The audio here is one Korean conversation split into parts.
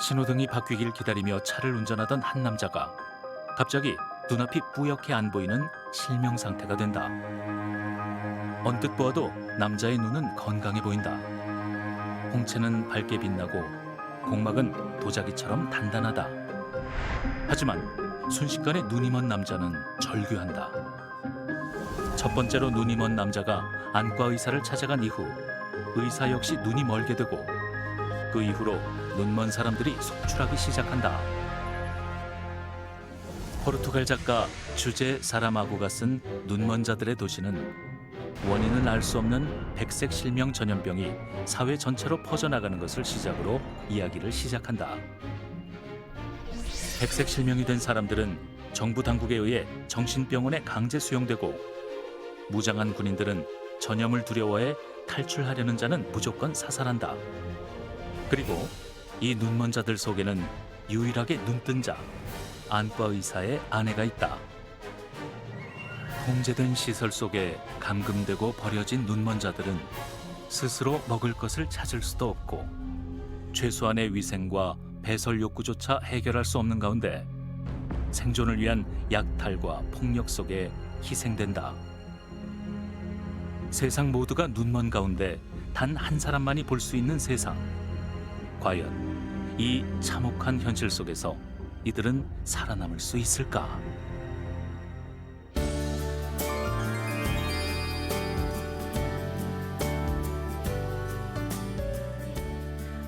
신호등이 바뀌길 기다리며 차를 운전하던 한 남자가 갑자기 눈앞이 뿌옇게 안 보이는 실명 상태가 된다. 언뜻 보아도 남자의 눈은 건강해 보인다. 홍채는 밝게 빛나고 공막은 도자기처럼 단단하다. 하지만 순식간에 눈이 먼 남자는 절규한다. 첫 번째로 눈이 먼 남자가 안과 의사를 찾아간 이후 의사 역시 눈이 멀게 되고 그 이후로 눈먼 사람들이 속출하기 시작한다. 포르투갈 작가 주제 사라마고가 쓴 눈먼 자들의 도시는 원인을 알 수 없는 백색 실명 전염병이 사회 전체로 퍼져나가는 것을 시작으로 이야기를 시작한다. 백색 실명이 된 사람들은 정부 당국에 의해 정신병원에 강제 수용되고 무장한 군인들은 전염을 두려워해 탈출하려는 자는 무조건 사살한다. 그리고 이 눈먼 자들 속에는 유일하게 눈뜬 자, 안과 의사의 아내가 있다. 통제된 시설 속에 감금되고 버려진 눈먼 자들은 스스로 먹을 것을 찾을 수도 없고 최소한의 위생과 배설 욕구조차 해결할 수 없는 가운데 생존을 위한 약탈과 폭력 속에 희생된다. 세상 모두가 눈먼 가운데 단 한 사람만이 볼 수 있는 세상. 과연 이 참혹한 현실 속에서 이들은 살아남을 수 있을까?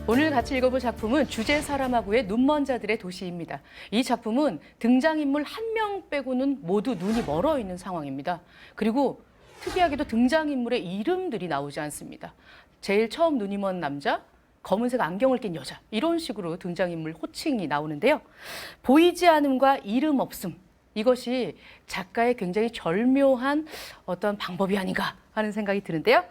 오늘 같이 읽어볼 작품은 주제 사라마고의 눈먼 자들의 도시입니다. 이 작품은 등장인물 한 명 빼고는 모두 눈이 멀어 있는 상황입니다. 그리고 특이하게도 등장인물의 이름들이 나오지 않습니다. 제일 처음 눈이 먼 남자, 검은색 안경을 낀 여자, 이런 식으로 등장인물 호칭이 나오는데요. 보이지 않음과 이름 없음, 이것이 작가의 굉장히 절묘한 어떤 방법이 아닌가 하는 생각이 드는데요.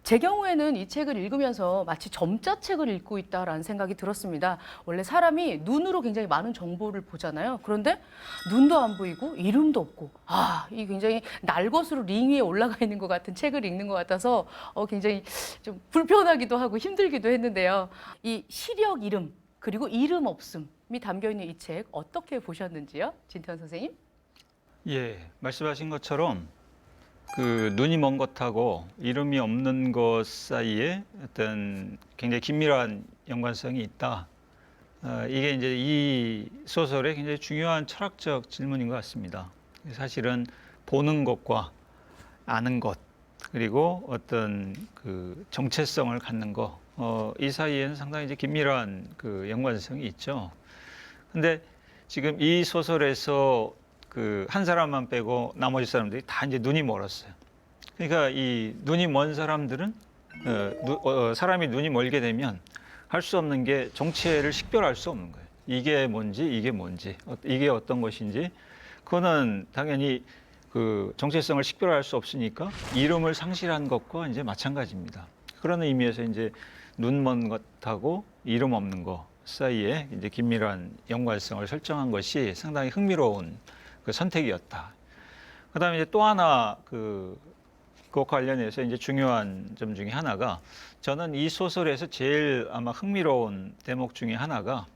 제 경우에는 이 책을 읽으면서 마치 점자책을 읽고 있다라는 생각이 들었습니다. 원래 사람이 눈으로 굉장히 많은 정보를 보잖아요. 그런데 눈도 안 보이고 이름도 없고, 이 굉장히 날것으로 링 위에 올라가 있는 것 같은 책을 읽는 것 같아서 굉장히 좀 불편하기도 하고 힘들기도 했는데요. 이 시력 이름 그리고 이름 없음이 담겨 있는 이 책 어떻게 보셨는지요, 진태원 선생님? 말씀하신 것처럼 그 눈이 먼 것하고 이름이 없는 것 사이에 어떤 굉장히 긴밀한 연관성이 있다. 이게 이제 이 소설의 굉장히 중요한 철학적 질문인 것 같습니다. 사실은 보는 것과 아는 것, 그리고 어떤 그 정체성을 갖는 것, 이 사이에는 상당히 이제 긴밀한 그 연관성이 있죠. 근데 지금 이 소설에서 그 한 사람만 빼고 나머지 사람들이 다 이제 눈이 멀었어요. 그러니까 이 눈이 먼 사람들은 사람이 눈이 멀게 되면 할 수 없는 게 정체를 식별할 수 없는 거예요. 이게 뭔지 이게 어떤 것인지 그거는 당연히 그 정체성을 식별할 수 없으니까 이름을 상실한 것과 이제 마찬가지입니다. 그런 의미에서 이제 눈 먼 것하고 이름 없는 것 사이에 이제 긴밀한 연관성을 설정한 것이 상당히 흥미로운 그 선택이었다. 그다음에 이제 또 하나 그것 관련해서 이제 중요한 점 중에 하나가 저는 이 소설에서 제일 아마 흥미로운 대목 중에 하나가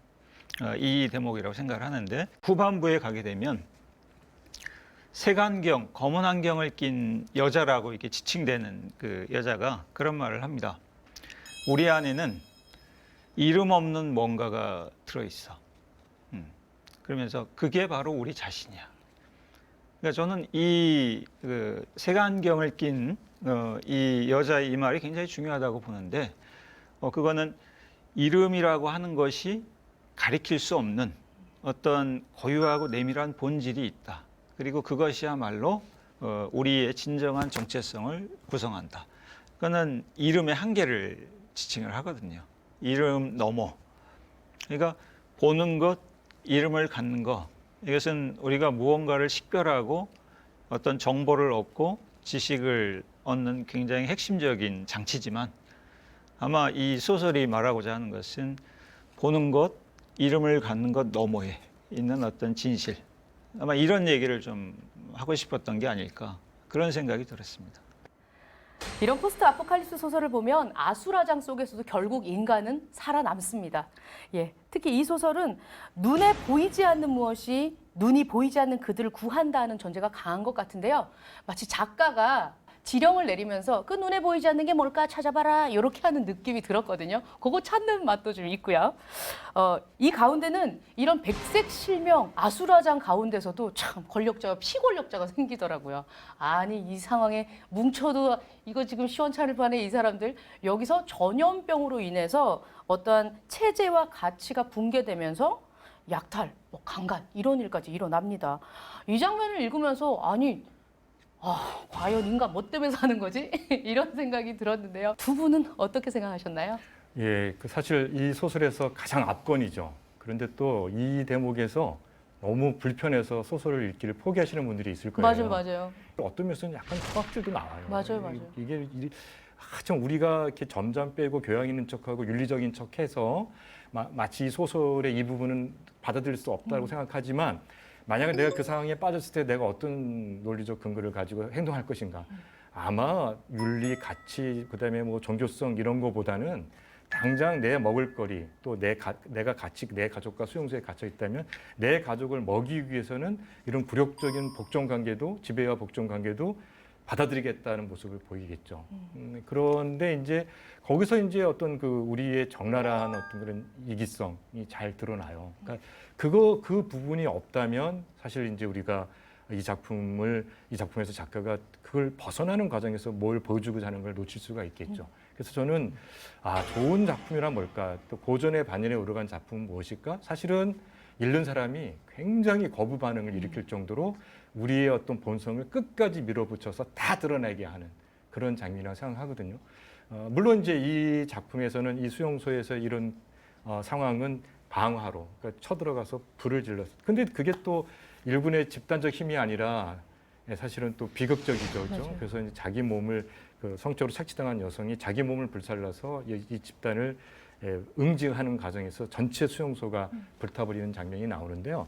이 대목이라고 생각을 하는데 후반부에 가게 되면 색안경, 검은 안경을 낀 여자라고 이렇게 지칭되는 그 여자가 그런 말을 합니다. 우리 안에는 이름 없는 뭔가가 들어있어. 그러면서 그게 바로 우리 자신이야. 그러니까 저는 이 색안경을 낀 이 여자의 이 말이 굉장히 중요하다고 보는데 그거는 이름이라고 하는 것이 가리킬 수 없는 어떤 고유하고 내밀한 본질이 있다. 그리고 그것이야말로 우리의 진정한 정체성을 구성한다. 그거는 이름의 한계를 지칭을 하거든요. 이름 넘어. 그러니까 보는 것, 이름을 갖는 것, 이것은 우리가 무언가를 식별하고 어떤 정보를 얻고 지식을 얻는 굉장히 핵심적인 장치지만 아마 이 소설이 말하고자 하는 것은 보는 것, 이름을 갖는 것 너머에 있는 어떤 진실, 아마 이런 얘기를 좀 하고 싶었던 게 아닐까 그런 생각이 들었습니다. 이런 포스트 아포칼립스 소설을 보면 아수라장 속에서도 결국 인간은 살아남습니다. 예, 특히 이 소설은 눈에 보이지 않는 무엇이 눈이 보이지 않는 그들을 구한다는 전제가 강한 것 같은데요. 마치 작가가 지령을 내리면서 그 눈에 보이지 않는 게 뭘까 찾아봐라 이렇게 하는 느낌이 들었거든요. 그거 찾는 맛도 좀 있고요. 이 가운데는 이런 백색 실명 아수라장 가운데서도 참 권력자와 피권력자가 생기더라고요. 아니 이 상황에 뭉쳐도 이거 지금 시원찮을 판에 이 사람들 여기서 전염병으로 인해서 어떠한 체제와 가치가 붕괴되면서 약탈, 뭐 강간 이런 일까지 일어납니다. 이 장면을 읽으면서 아니 과연 인간 뭐 때문에 사는 거지? 이런 생각이 들었는데요. 두 분은 어떻게 생각하셨나요? 예, 사실 이 소설에서 가장 압권이죠. 그런데 또 이 대목에서 너무 불편해서 소설을 읽기를 포기하시는 분들이 있을 거예요. 맞아요. 어떤 면에서는 약간 허악질도 나와요. 맞아요. 이게 참 우리가 이렇게 점점 빼고 교양 있는 척하고 윤리적인 척해서 마치 이 소설의 이 부분은 받아들일 수 없다고 생각하지만 만약에 내가 그 상황에 빠졌을 때 내가 어떤 논리적 근거를 가지고 행동할 것인가? 아마 윤리, 가치, 그다음에 뭐 종교성 이런 거보다는 당장 내 먹을거리 또 내가 같이 내 가족과 수용소에 갇혀 있다면 내 가족을 먹이기 위해서는 이런 굴욕적인 복종 관계도 지배와 복종 관계도 받아들이겠다는 모습을 보이겠죠. 그런데 이제 거기서 이제 어떤 그 우리의 적나라한 어떤 그런 이기성이 잘 드러나요. 그러니까 그 부분이 없다면 사실 이제 우리가 이 작품에서 작가가 그걸 벗어나는 과정에서 뭘 보여주고자 하는 걸 놓칠 수가 있겠죠. 그래서 저는 좋은 작품이란 뭘까? 또 고전의 반열에 오르간 작품은 무엇일까? 사실은 읽는 사람이 굉장히 거부 반응을 일으킬 정도로 우리의 어떤 본성을 끝까지 밀어붙여서 다 드러내게 하는 그런 장면이라고 생각하거든요. 물론 이제 이 작품에서는 이 수용소에서 이런 상황은 방화로 그러니까 쳐들어가서 불을 질렀어요. 근데 그게 또 일군의 집단적 힘이 아니라 사실은 또 비극적이죠. 그렇죠? 그래서 이제 자기 몸을 성적으로 착취당한 여성이 자기 몸을 불살라서 이 집단을 응징하는 과정에서 전체 수용소가 불타버리는 장면이 나오는데요.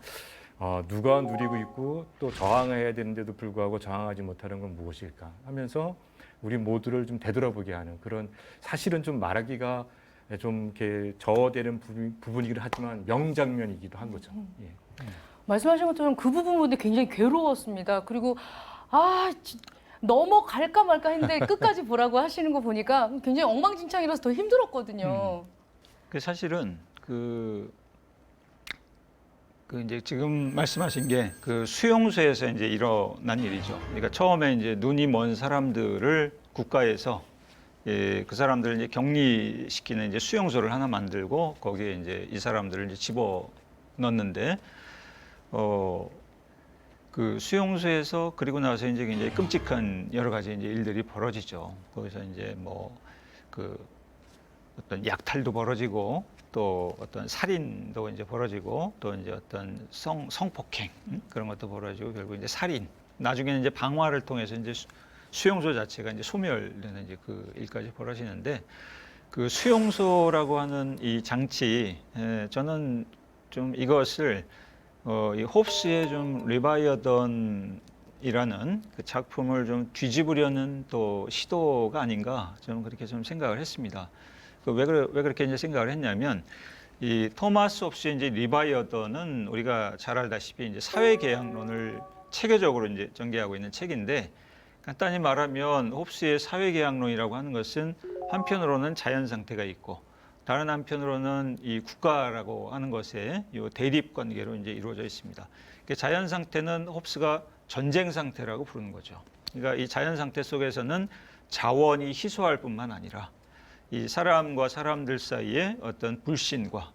누가 누리고 있고 또 저항해야 되는데도 불구하고 저항하지 못하는 건 무엇일까 하면서 우리 모두를 좀 되돌아보게 하는 그런 사실은 좀 말하기가 좀 이렇게 저어되는 부분이기도 하지만 명장면이기도 한 거죠. 예. 말씀하신 것처럼 그 부분도 굉장히 괴로웠습니다. 그리고 넘어갈까 말까 했는데 끝까지 보라고 하시는 거 보니까 굉장히 엉망진창이라서 더 힘들었거든요. 그 사실은 그 이제 지금 말씀하신 게 그 수용소에서 이제 일어난 일이죠. 그러니까 처음에 이제 눈이 먼 사람들을 국가에서 그 사람들을 이제 격리시키는 이제 수용소를 하나 만들고 거기에 이제 이 사람들을 이제 집어 넣는데 그 수용소에서 그리고 나서 이제 굉장히 끔찍한 여러 가지 이제 일들이 벌어지죠. 거기서 이제 뭐 그 어떤 약탈도 벌어지고 또 어떤 살인도 이제 벌어지고 또 이제 어떤 성폭행 그런 것도 벌어지고 결국 이제 살인 나중에는 이제 방화를 통해서 이제 수용소 자체가 이제 소멸되는 이제 그 일까지 벌어지는데 그 수용소라고 하는 이 장치 저는 좀 이것을 이 홉스의 좀 리바이어던이라는 그 작품을 좀 뒤집으려는 또 시도가 아닌가 저는 그렇게 좀 생각을 했습니다. 왜 그렇게 이제 생각을 했냐면 이 토마스 홉스의 이제 리바이어던은 우리가 잘 알다시피 이제 사회계약론을 체계적으로 이제 전개하고 있는 책인데 간단히 말하면 홉스의 사회계약론이라고 하는 것은 한편으로는 자연 상태가 있고 다른 한편으로는 이 국가라고 하는 것에 이 대립 관계로 이제 이루어져 있습니다. 자연 상태는 홉스가 전쟁 상태라고 부르는 거죠. 그러니까 이 자연 상태 속에서는 자원이 희소할 뿐만 아니라 이 사람과 사람들 사이에 어떤 불신과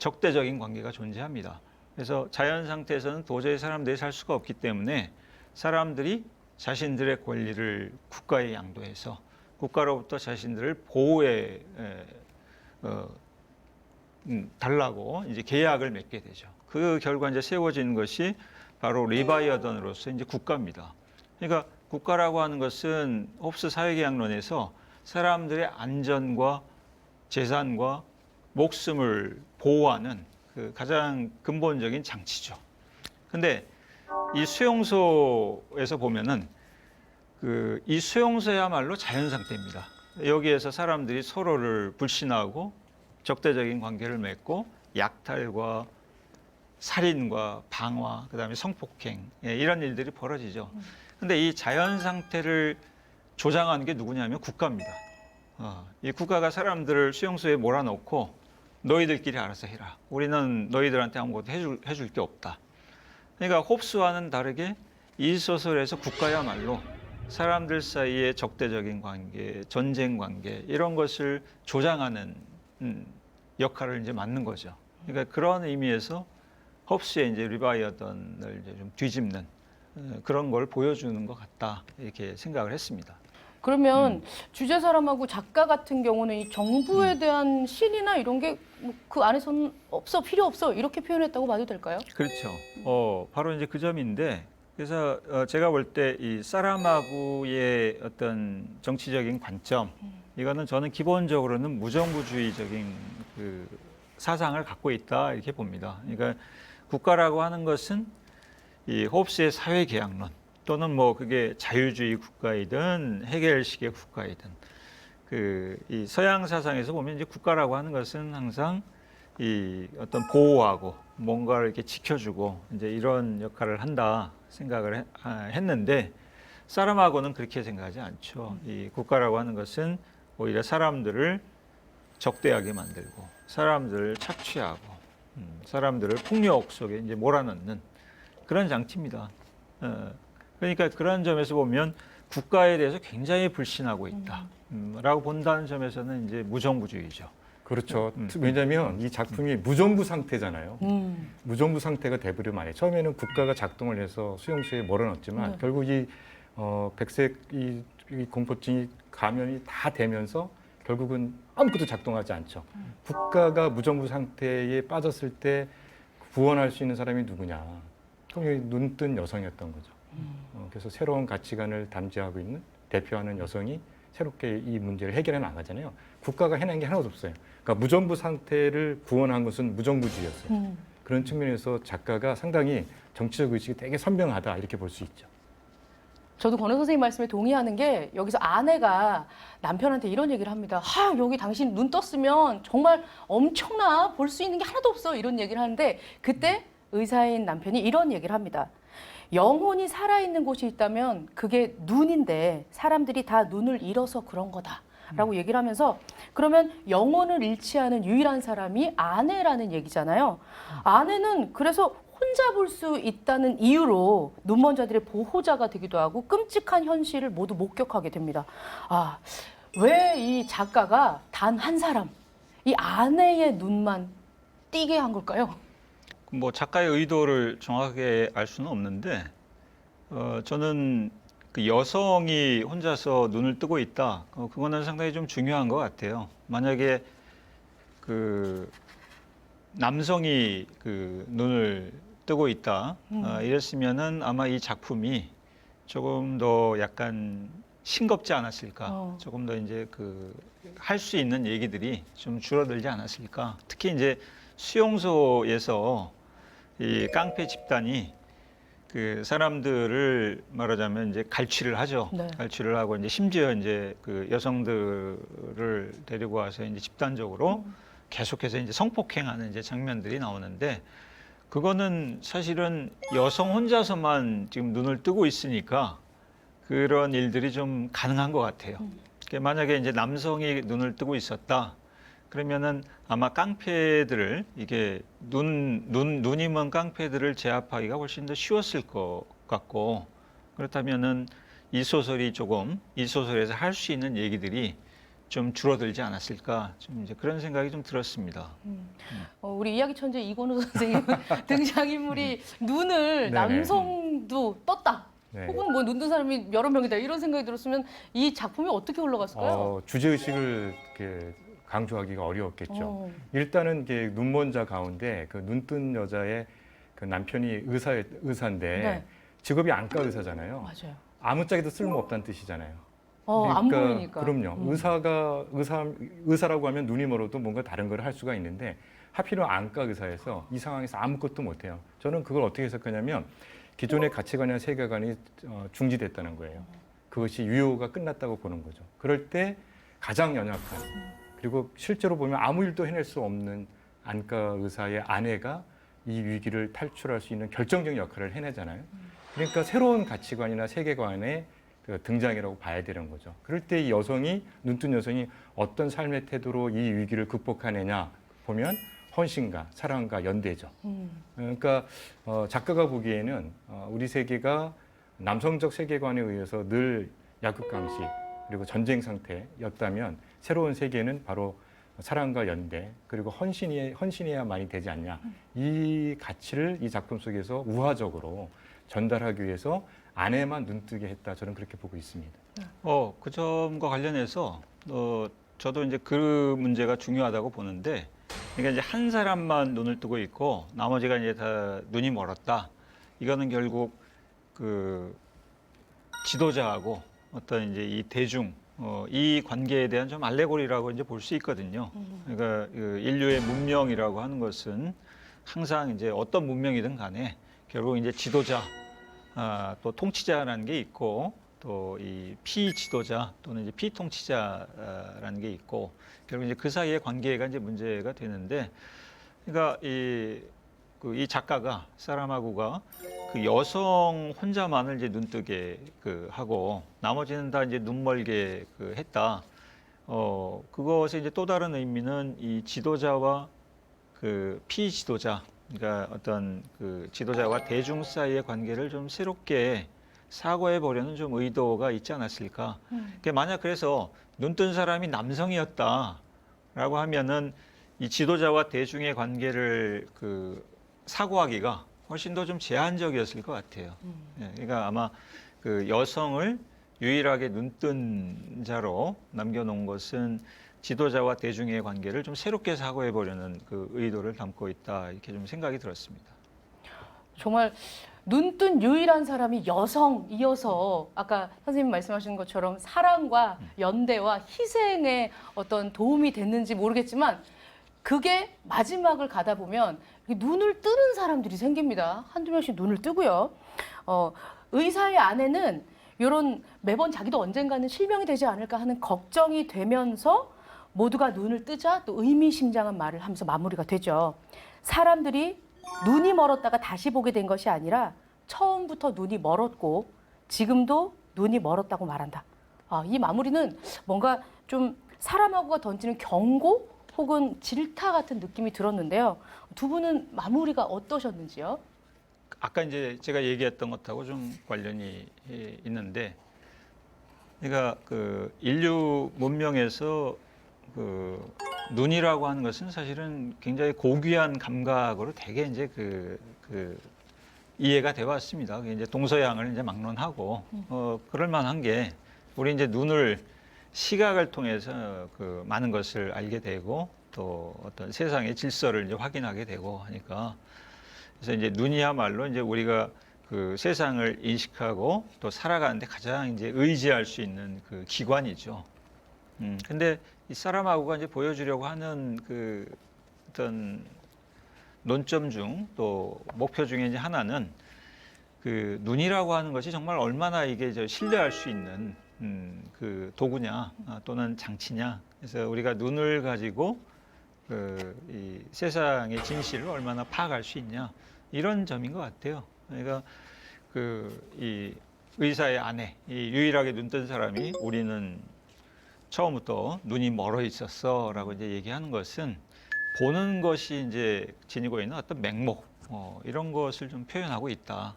적대적인 관계가 존재합니다. 그래서 자연 상태에서는 도저히 사람들이 살 수가 없기 때문에 사람들이 자신들의 권리를 국가에 양도해서 국가로부터 자신들을 보호해 달라고 이제 계약을 맺게 되죠. 그 결과 이제 세워진 것이 바로 리바이어던으로서 이제 국가입니다. 그러니까 국가라고 하는 것은 홉스 사회계약론에서 사람들의 안전과 재산과 목숨을 보호하는 그 가장 근본적인 장치죠. 근데 이 수용소에서 보면은 이 수용소야말로 자연 상태입니다. 여기에서 사람들이 서로를 불신하고 적대적인 관계를 맺고 약탈과 살인과 방화, 그다음에 성폭행 이런 일들이 벌어지죠. 근데 이 자연 상태를 조장하는 게 누구냐면 국가입니다. 이 국가가 사람들을 수용소에 몰아넣고 너희들끼리 알아서 해라. 우리는 너희들한테 아무것도 해줄 게 없다. 그러니까 홉스와는 다르게 이 소설에서 국가야말로 사람들 사이의 적대적인 관계, 전쟁 관계 이런 것을 조장하는 역할을 이제 맡는 거죠. 그러니까 그런 의미에서 홉스의 이제 리바이어던을 이제 좀 뒤집는 그런 걸 보여주는 것 같다 이렇게 생각을 했습니다. 그러면 주제 사람하고 작가 같은 경우는 이 정부에 대한 신이나 이런 게 그 안에서는 없어, 필요 없어 이렇게 표현했다고 봐도 될까요? 그렇죠. 바로 이제 그 점인데 그래서 제가 볼 때 이 사라마구의 어떤 정치적인 관점 이거는 저는 기본적으로는 무정부주의적인 그 사상을 갖고 있다 이렇게 봅니다. 그러니까 국가라고 하는 것은 이 홉스의 사회계약론 또는 뭐 그게 자유주의 국가이든 헤겔식의 국가이든 이 서양 사상에서 보면 이제 국가라고 하는 것은 항상 이 어떤 보호하고 뭔가를 이렇게 지켜주고 이제 이런 역할을 한다 생각을 했는데 사람하고는 그렇게 생각하지 않죠. 이 국가라고 하는 것은 오히려 사람들을 적대하게 만들고 사람들을 착취하고 사람들을 폭력 속에 이제 몰아넣는 그런 장치입니다. 그러니까 그런 점에서 보면 국가에 대해서 굉장히 불신하고 있다라고 본다는 점에서는 이제 무정부주의죠. 그렇죠. 왜냐하면 이 작품이 무정부 상태잖아요. 무정부 상태가 돼버리면 안 해. 처음에는 국가가 작동을 해서 수용소에 몰아넣었지만 결국 이 백색 이 공포증이 감염이 다 되면서 결국은 아무것도 작동하지 않죠. 국가가 무정부 상태에 빠졌을 때 구원할 수 있는 사람이 누구냐? 그럼 눈뜬 여성이었던 거죠. 그래서 새로운 가치관을 담지하고 있는 대표하는 여성이 새롭게 이 문제를 해결해 나가잖아요. 국가가 해낸 게 하나도 없어요. 그러니까 무정부 상태를 구원한 것은 무정부주의였어요. 그런 측면에서 작가가 상당히 정치적 의식이 되게 선명하다 이렇게 볼 수 있죠. 저도 권호 선생님 말씀에 동의하는 게 여기서 아내가 남편한테 이런 얘기를 합니다. 여기 당신 눈 떴으면 정말 엄청나 볼 수 있는 게 하나도 없어 이런 얘기를 하는데 그때 의사인 남편이 이런 얘기를 합니다. 영혼이 살아있는 곳이 있다면 그게 눈인데 사람들이 다 눈을 잃어서 그런 거다라고 얘기를 하면서 그러면 영혼을 잃지 않은 유일한 사람이 아내라는 얘기잖아요. 아내는 그래서 혼자 볼 수 있다는 이유로 눈먼 자들의 보호자가 되기도 하고 끔찍한 현실을 모두 목격하게 됩니다. 왜 이 작가가 단 한 사람, 이 아내의 눈만 띄게 한 걸까요? 뭐 작가의 의도를 정확하게 알 수는 없는데 저는 그 여성이 혼자서 눈을 뜨고 있다. 그거는 상당히 좀 중요한 것 같아요. 만약에 그 남성이 그 눈을 뜨고 있다 이랬으면은 아마 이 작품이 조금 더 약간 싱겁지 않았을까. 조금 더 이제 그 할 수 있는 얘기들이 좀 줄어들지 않았을까. 특히 이제 수용소에서 이 깡패 집단이 그 사람들을 말하자면 이제 갈취를 하죠. 네. 갈취를 하고 이제 심지어 이제 그 여성들을 데리고 와서 이제 집단적으로 계속해서 이제 성폭행하는 이제 장면들이 나오는데 그거는 사실은 여성 혼자서만 지금 눈을 뜨고 있으니까 그런 일들이 좀 가능한 것 같아요. 그러니까 만약에 이제 남성이 눈을 뜨고 있었다. 그러면은 아마 깡패들을 이게 눈이 먼 깡패들을 제압하기가 훨씬 더 쉬웠을 것 같고 그렇다면은 이 소설에서 할 수 있는 얘기들이 좀 줄어들지 않았을까 좀 이제 그런 생각이 좀 들었습니다. 우리 이야기 천재 이건우 선생님 등장인물이 눈을 네네. 남성도 떴다. 네. 혹은 뭐 눈 뜬 사람이 여러 명이다 이런 생각이 들었으면 이 작품이 어떻게 흘러갔을까요? 주제의식을 이렇게 강조하기가 어려웠겠죠. 일단은 이게 눈먼 자 가운데 그 눈뜬 여자의 그 남편이 의사인데 네. 직업이 안과 의사잖아요. 맞아요. 아무짝에도 쓸모없다는 뜻이잖아요. 안 보이니까. 그럼요. 의사라고 하면 눈이 멀어도 뭔가 다른 걸 할 수가 있는데 하필은 안과 의사에서 이 상황에서 아무것도 못해요. 저는 그걸 어떻게 해석하냐면 기존의 가치관이나 세계관이 중지됐다는 거예요. 그것이 유효가 끝났다고 보는 거죠. 그럴 때 가장 연약한 그리고 실제로 보면 아무 일도 해낼 수 없는 안과 의사의 아내가 이 위기를 탈출할 수 있는 결정적인 역할을 해내잖아요. 그러니까 새로운 가치관이나 세계관의 그 등장이라고 봐야 되는 거죠. 그럴 때 이 여성이 눈뜬 여성이 어떤 삶의 태도로 이 위기를 극복하느냐 보면 헌신과 사랑과 연대죠. 그러니까 작가가 보기에는 우리 세계가 남성적 세계관에 의해서 늘 약육강식 그리고 전쟁 상태였다면 새로운 세계는 바로 사랑과 연대 그리고 헌신해야만이 되지 않냐. 이 가치를 이 작품 속에서 우화적으로 전달하기 위해서 아내만 눈뜨게 했다. 저는 그렇게 보고 있습니다. 그 점과 관련해서 저도 이제 그 문제가 중요하다고 보는데, 그러니까 이제 한 사람만 눈을 뜨고 있고 나머지가 이제 다 눈이 멀었다. 이거는 결국 그 지도자하고 어떤 이제 이 대중 이 관계에 대한 좀 알레고리라고 이제 볼 수 있거든요. 그러니까 그 인류의 문명이라고 하는 것은 항상 이제 어떤 문명이든 간에 결국 이제 지도자, 또 통치자라는 게 있고 또 이 피지도자 또는 이제 피통치자라는 게 있고 결국 이제 그 사이의 관계가 이제 문제가 되는데, 그러니까 이 작가가 사라마고가 그 여성 혼자만을 이제 눈뜨게 하고 나머지는 다 이제 눈멀게 했다. 그것의 이제 또 다른 의미는 이 지도자와 그 피지도자, 그러니까 어떤 그 지도자와 대중 사이의 관계를 좀 새롭게 사고해 보려는 좀 의도가 있지 않았을까. 그러니까 만약 그래서 눈뜬 사람이 남성이었다라고 하면은 이 지도자와 대중의 관계를 사고하기가 훨씬 더 좀 제한적이었을 것 같아요. 예, 그러니까 아마 그 여성을 유일하게 눈뜬 자로 남겨놓은 것은 지도자와 대중의 관계를 좀 새롭게 사고해 보려는 그 의도를 담고 있다, 이렇게 좀 생각이 들었습니다. 정말 눈뜬 유일한 사람이 여성이어서 아까 선생님 말씀하신 것처럼 사랑과 연대와 희생에 어떤 도움이 됐는지 모르겠지만 그게 마지막을 가다 보면 눈을 뜨는 사람들이 생깁니다. 한두 명씩 눈을 뜨고요. 의사의 아내는 이런 매번 자기도 언젠가는 실명이 되지 않을까 하는 걱정이 되면서 모두가 눈을 뜨자 또 의미심장한 말을 하면서 마무리가 되죠. 사람들이 눈이 멀었다가 다시 보게 된 것이 아니라 처음부터 눈이 멀었고 지금도 눈이 멀었다고 말한다. 이 마무리는 뭔가 좀 사람하고가 던지는 경고 혹은 질타 같은 느낌이 들었는데요. 두 분은 마무리가 어떠셨는지요? 아까 이제 제가 얘기했던 것하고 좀 관련이 있는데, 그러니까 그 인류 문명에서 그 눈이라고 하는 것은 사실은 굉장히 고귀한 감각으로 되게 이제 이해가 되어 왔습니다. 그게 이제 동서양을 이제 막론하고 그럴 만한 게 우리 이제 눈을 시각을 통해서 그 많은 것을 알게 되고 또 어떤 세상의 질서를 이제 확인하게 되고 하니까, 그래서 이제 눈이야말로 이제 우리가 그 세상을 인식하고 또 살아가는데 가장 이제 의지할 수 있는 그 기관이죠. 근데 이 사라마고가 이제 보여주려고 하는 그 어떤 논점 중 또 목표 중에 이제 하나는 그 눈이라고 하는 것이 정말 얼마나 이게 신뢰할 수 있는 그 도구냐 또는 장치냐. 그래서 우리가 눈을 가지고 이 세상의 진실을 얼마나 파악할 수 있냐, 이런 점인 것 같아요. 그러니까 이 의사의 아내, 이 유일하게 눈뜬 사람이 우리는 처음부터 눈이 멀어 있었어라고 이제 얘기하는 것은 보는 것이 이제 지니고 있는 어떤 맹목, 이런 것을 좀 표현하고 있다.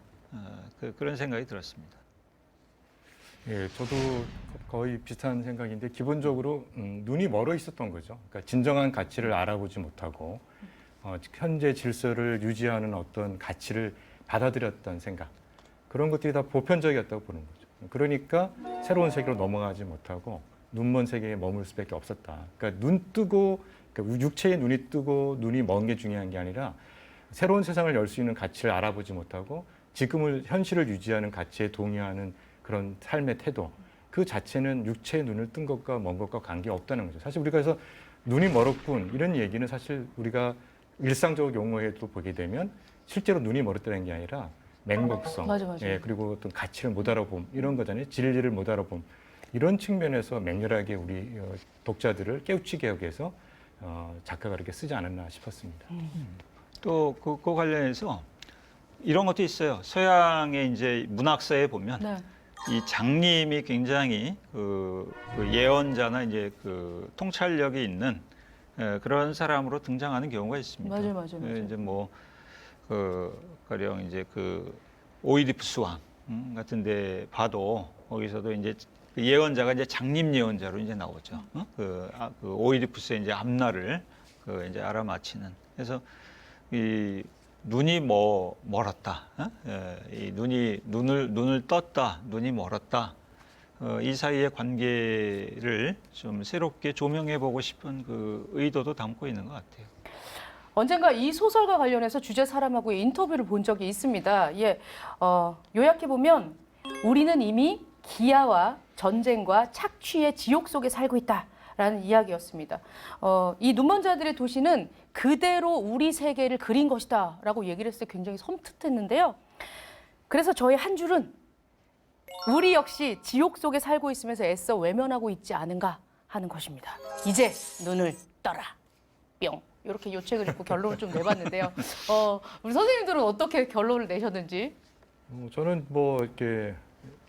그런 생각이 들었습니다. 예, 저도 거의 비슷한 생각인데 기본적으로 눈이 멀어 있었던 거죠. 그러니까 진정한 가치를 알아보지 못하고 현재 질서를 유지하는 어떤 가치를 받아들였던 생각, 그런 것들이 다 보편적이었다고 보는 거죠. 그러니까 새로운 세계로 넘어가지 못하고 눈먼 세계에 머물 수밖에 없었다. 그러니까 눈 뜨고, 그러니까 육체의 눈이 뜨고 눈이 먼 게 중요한 게 아니라 새로운 세상을 열 수 있는 가치를 알아보지 못하고 지금을 현실을 유지하는 가치에 동의하는 그런 삶의 태도, 그 자체는 육체의 눈을 뜬 것과 먼 것과 관계없다는 거죠. 사실 우리가 그래서 눈이 멀었군 이런 얘기는 사실 우리가 일상적 용어에도 보게 되면 실제로 눈이 멀었다는 게 아니라 맹목성, 맞아. 예, 그리고 어떤 가치를 못 알아봄 이런 거잖아요. 진리를 못 알아봄 이런 측면에서 맹렬하게 우리 독자들을 깨우치게 하기 위해서 작가가 이렇게 쓰지 않았나 싶었습니다. 또 그 관련해서 이런 것도 있어요. 서양의 이제 문학사에 보면 네. 이 장님이 굉장히 그 예언자나 이제 그 통찰력이 있는 그런 사람으로 등장하는 경우가 있습니다. 맞아요. 이제 가령 이제 그 오이디푸스 왕 같은데 봐도 거기서도 이제 그 예언자가 이제 장님 예언자로 이제 나오죠. 그 오이디푸스의 이제 앞날을 이제 알아맞히는. 그래서 이 눈이 멀었다. 이 눈을 떴다. 눈이 멀었다. 이 사이의 관계를 좀 새롭게 조명해 보고 싶은 그 의도도 담고 있는 것 같아요. 언젠가 이 소설과 관련해서 주제 사람하고의 인터뷰를 본 적이 있습니다. 예, 요약해 보면 우리는 이미 기아와 전쟁과 착취의 지옥 속에 살고 있다라는 이야기였습니다. 이 눈먼 자들의 도시는 그대로 우리 세계를 그린 것이다라고 얘기를 했을 때 굉장히 섬뜩했는데요. 그래서 저희 한 줄은 우리 역시 지옥 속에 살고 있으면서 애써 외면하고 있지 않은가 하는 것입니다. 이제 눈을 떠라. 뿅. 이렇게 요책을 읽고 결론을 좀 내봤는데요. 우리 선생님들은 어떻게 결론을 내셨는지? 저는 뭐 이렇게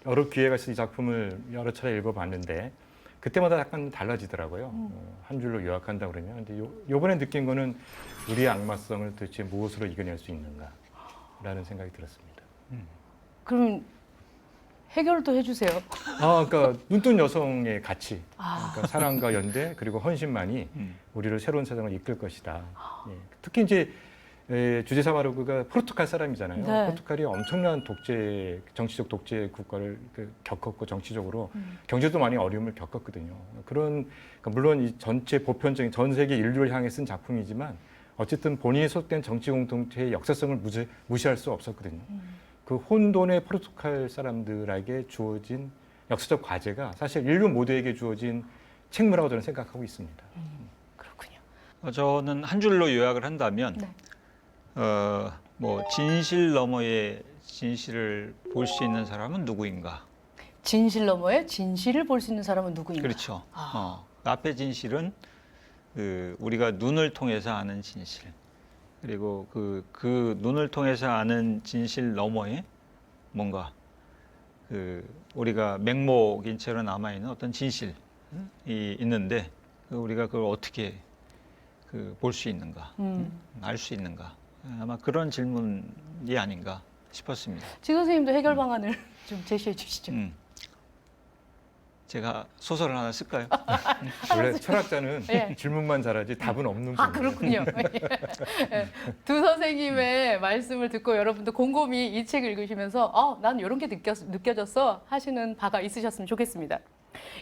여러 기회가 있어 이 작품을 여러 차례 읽어봤는데 그때마다 약간 달라지더라고요. 한 줄로 요약한다 그러면. 근데 요번에 느낀 거는 우리의 악마성을 도대체 무엇으로 이겨낼 수 있는가라는 생각이 들었습니다. 그럼 해결도 해주세요. 그러니까 눈뜬 여성의 가치, 그러니까 사랑과 연대 그리고 헌신만이 우리를 새로운 세상을 이끌 것이다. 예. 특히 이제 주제 사마르크가 포르투갈 사람이잖아요. 네. 포르투갈이 엄청난 정치적 독재 국가를 겪었고 정치적으로 경제도 많이 어려움을 겪었거든요. 그러니까 물론 이 전체 보편적인 전 세계 인류를 향해 쓴 작품이지만 어쨌든 본인이 소속된 정치 공동체의 역사성을 무시할 수 없었거든요. 그 혼돈의 포르투갈 사람들에게 주어진 역사적 과제가 사실 인류 모두에게 주어진 책무라고 저는 생각하고 있습니다. 그렇군요. 저는 한 줄로 요약을 한다면 네. 뭐 진실 너머의 진실을 볼 수 있는 사람은 누구인가? 진실 너머의 진실을 볼 수 있는 사람은 누구인가? 그렇죠. 앞의 진실은 우리가 눈을 통해서 아는 진실. 그리고 그 눈을 통해서 아는 진실 너머에 뭔가 우리가 맹목인 채로 남아 있는 어떤 진실이 있는데 우리가 그걸 어떻게 볼 수 있는가, 알 수 있는가? 아마 그런 질문이 아닌가 싶었습니다. 지 선생님도 해결 방안을 좀 제시해 주시죠. 제가 소설을 하나 쓸까요? 원래 철학자는 예. 질문만 잘하지 답은 없는 분이에요. 그렇군요. 예. 두 선생님의 말씀을 듣고 여러분도 곰곰이 이 책을 읽으시면서 난 이런 게 느껴졌어 하시는 바가 있으셨으면 좋겠습니다.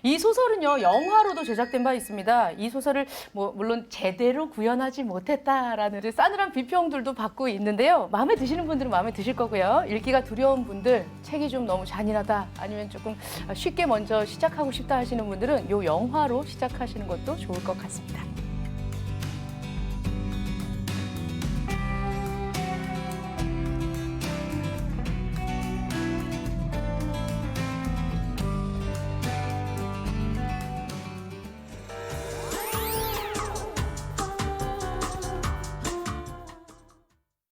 이 소설은요 영화로도 제작된 바 있습니다. 이 소설을 물론 제대로 구현하지 못했다라는 싸늘한 비평들도 받고 있는데요. 마음에 드시는 분들은 마음에 드실 거고요. 읽기가 두려운 분들, 책이 좀 너무 잔인하다 아니면 조금 쉽게 먼저 시작하고 싶다 하시는 분들은 이 영화로 시작하시는 것도 좋을 것 같습니다.